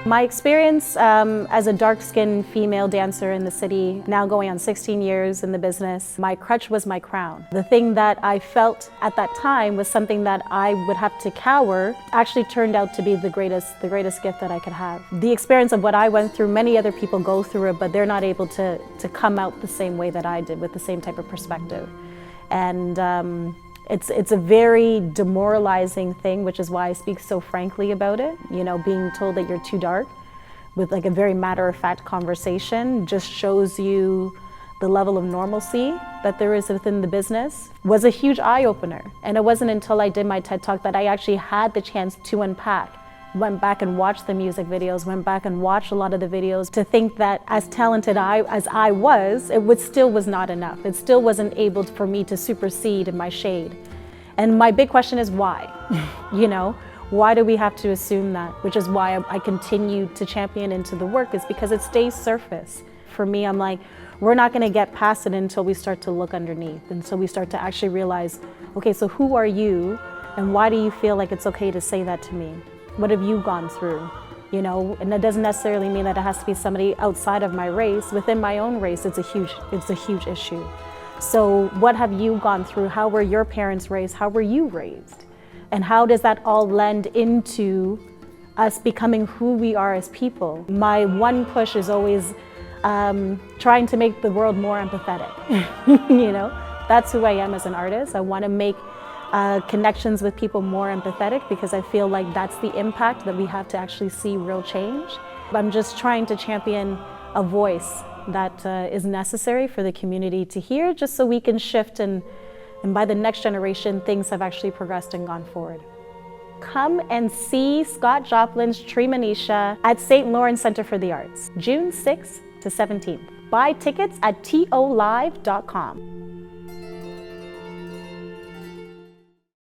My experience as a dark-skinned female dancer in the city, now going on 16 years in the business, my crutch was my crown. The thing that I felt at that time was something that I would have to cower, actually turned out to be the greatest gift that I could have. The experience of what I went through, many other people go through it, but they're not able to come out the same way that I did, with the same type of perspective. And it's a very demoralizing thing, which is why I speak so frankly about it. You know, being told that you're too dark with like a very matter-of-fact conversation just shows you the level of normalcy that there is within the business. Was a huge eye-opener. And it wasn't until I did my TED Talk that I actually had the chance to unpack. Went back and watched the music videos, went back and watched a lot of the videos to think that as talented as I was, it still was not enough. It still wasn't able for me to supersede in my shade. And my big question is why? You know, why do we have to assume that? Which is why I continue to champion into the work, is because it stays surface. For me, I'm like, we're not gonna get past it until we start to look underneath, until we start to actually realize, okay, so who are you and why do you feel like it's okay to say that to me? What have you gone through? You know, and that doesn't necessarily mean that it has to be somebody outside of my race. Within my own race, it's a huge issue. So what have you gone through? How were your parents raised? How were you raised? And how does that all lend into us becoming who we are as people? My one push is always trying to make the world more empathetic. You know, that's who I am as an artist. I want to make connections with people more empathetic, because I feel like that's the impact that we have to actually see real change. I'm just trying to champion a voice that is necessary for the community to hear, just so we can shift and by the next generation, things have actually progressed and gone forward. Come and see Scott Joplin's Treemonisha at St. Lawrence Center for the Arts, June 6th to 17th. Buy tickets at tolive.com.